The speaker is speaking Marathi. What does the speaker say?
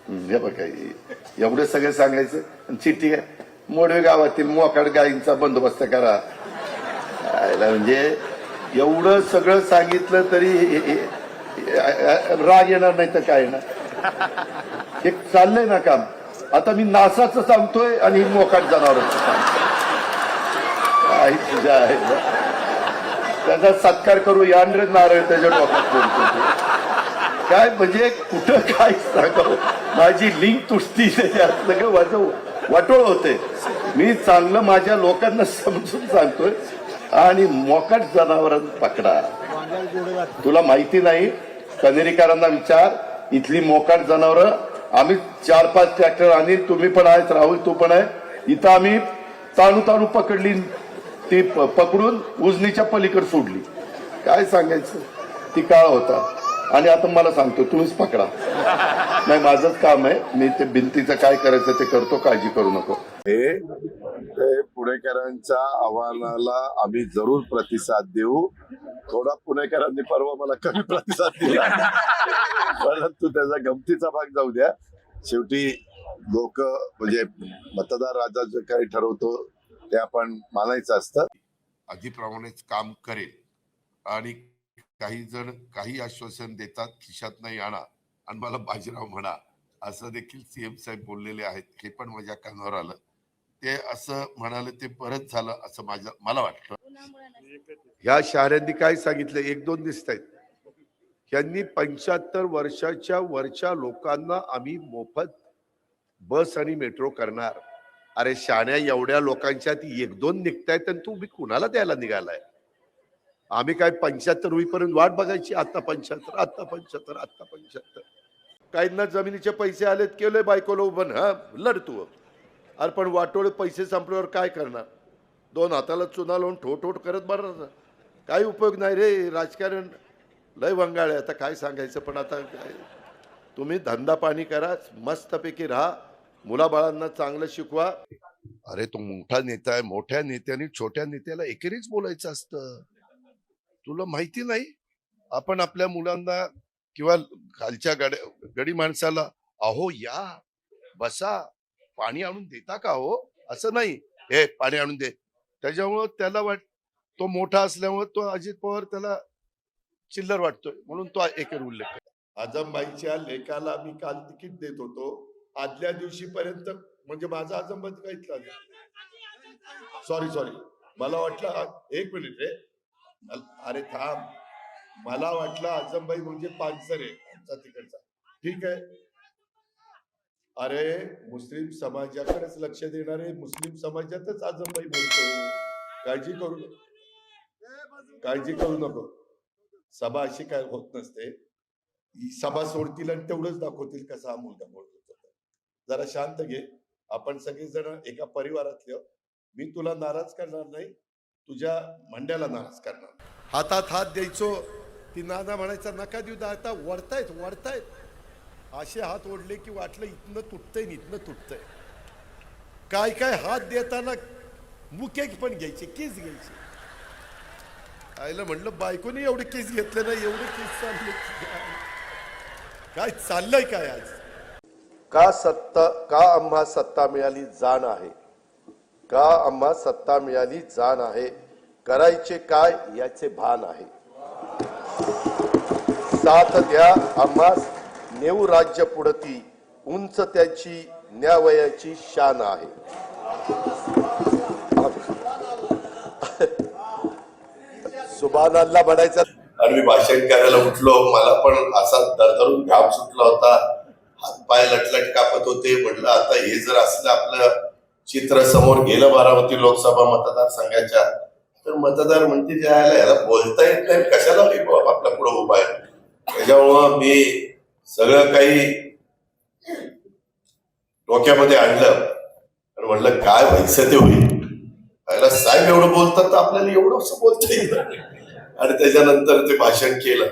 हे बघा एवढं सगळं सांगायचं आणि चिठ्ठी काय मोडवे गावातील मोकाट गायींचा बंदोबस्त करा. म्हणजे एवढं सगळं सांगितलं तरी राग येणार नाही तर काय येणार. हे चाललंय ना काम. आता मी नासाचं सांगतोय आणि मोकाट जनावरांचं सांगतोय. आई तुझ्या आहे त्याचा सत्कार करू यानरे नारळ त्याच्या डोक्यात बोलतो. काय म्हणजे कुठं काय सांगावं. माझी लिंक तुटती त्याच्यात सगळं माझं वाटोळ होते. मी चांगलं माझ्या लोकांना समजून सांगतोय आणि मोकाट जनावरांना पकडा. तुला माहिती नाही कनेरीकरांना विचार. इथली मोकाट जनावर आम्ही 4-5 ट्रॅक्टर आणि तुम्ही पण आहेत राहुल तू पण आहे. इथं आम्ही ताणू पकडली ती पकडून उजनीच्या पलीकडे सोडली. काय सांगायचं ती काळ होता. आणि आता मला सांगतो तुम्हीच पकडा. नाही माझंच काम आहे. मी ते भिंतीचं काय करायचं ते करतो. काळजी करू नको. ते पुणेकरांच्या आव्हानाला आम्ही जरूर प्रतिसाद देऊ. थोडा पुणेकरांनी परवा मला कमी प्रतिसाद दिला परंतु त्याचा गमतीचा भाग जाऊ द्या. शेवटी लोक म्हणजे मतदार राजा जे काही ठरवतो ते आपण मानायचं असतं. आधीप्रमाणेच काम करेल. आणि काही जण काही आश्वासन देतात खिशात नाही आणा आणि मला बाजीराव म्हणा असं देखील सीएम साहेब बोललेले आहेत. हे पण माझ्या कानावर आलं. ते असं म्हणाले ते परत झालं असं मला वाटतं. ह्या शहरांनी काय सांगितलं 1-2 दिसत आहेत. यांनी 75 वर्षाच्या वरच्या लोकांना आम्ही मोफत बस आणि मेट्रो करणार. अरे शाण्या एवढ्या लोकांच्यात 1-2 निघतायत आणि तुम्ही कुणाला द्यायला निघालाय. आम्ही काय 75 होईपर्यंत वाट बघायची. आता 75 आता 75 आता 75. काहींना जमिनीचे पैसे आलेत केलंय बायकोला उभं हा लढतो. अरे पण वाटोळे पैसे संपल्यावर काय करणार. 2 हाताला चुना लावून ठोठ करत बरं काही उपयोग नाही रे. राजकारण लय वंगाळ आहे. आता काय सांगायचं. पण आता काय तुम्ही धंदा पाणी करा मस्तपैकी राहा. मुलाबाळांना चांगलं शिकवा. अरे तो मोठा नेता आहे. मोठ्या नेत्याने छोट्या नेत्याला एकेरीच बोलायचं असतं. तुला माहिती नाही. आपण आपल्या मुलांना किंवा खालच्या गडी माणसाला अहो या बसा पाणी आणून देता का हो असं नाही. हे पाणी आणून दे. त्याच्यामुळं त्याला तो मोठा असल्यामुळे तो अजित पवार त्याला चिल्लर वाटतोय म्हणून तो एकेर उल्लेख करतो. आजमबाईच्या लेखाला मी काल तिकीट देत होतो. आदल्या दिवशी पर्यंत म्हणजे माझा आजमबाई काही सॉरी मला वाटलं 1 मिनिट रे. अरे थांब. मला वाटलं आजमबाई म्हणजे पानसरे आमचा तिकडचा. ठीक आहे. अरे मुस्लिम समाजाकडेच लक्ष देणारे मुस्लिम समाजातच आजमबाई बोलतो. काळजी करू नको. सभा अशी काय होत नसते. सभा सोडतील आणि तेवढंच दाखवतील कसा हा मुलगा बोलतो. जरा शांत घे. आपण सगळेजण एका परिवारातले. मी तुला नाराज करणार नाही. तुझ्या मंड्याला नाराज करणार. हातात हात द्यायचो. ती नाना म्हणायचा नका देऊ. आता वरतायत असे हात ओढले की वाटलं इथनं तुटतंय. काय हात देताना मुके पण घ्यायचे केस घ्यायचे. आईला म्हणलं बायकोने एवढे केस घेतले नाही. एवढे केस चालले काय चाललंय काय आज. का आम्हा सत्ता मिळाली जाण आहे. का आम्हा सत्ता मिळाली जाण आहे. करायचे काय याचे भान आहे. साथ द्या आम्हा नेऊ राज्य पुढती. उंच त्याची न्यावयाची शान आहे. सुभान अल्लाह म्हणायचं. आणि मी भाषण करायला उठलो. मला पण असा दरदरून घाम सुटला होता. हातपाय लटलट कापत होते. म्हटलं आता हे जर असलं आपलं चित्र समोर गेलं बारामती लोकसभा मतदारसंघाच्या तर मतदार म्हणते याला बोलता येत नाही कशाला आपल्या पुढे उभा आहे. त्याच्यामुळं मी सगळं काही डोक्यामध्ये आणलं आणि म्हटलं काय व्हायचं ते होईल. याला साहेब एवढं बोलतात तर आपल्याला एवढं बोलता येईल. आणि त्याच्यानंतर ते भाषण केलं.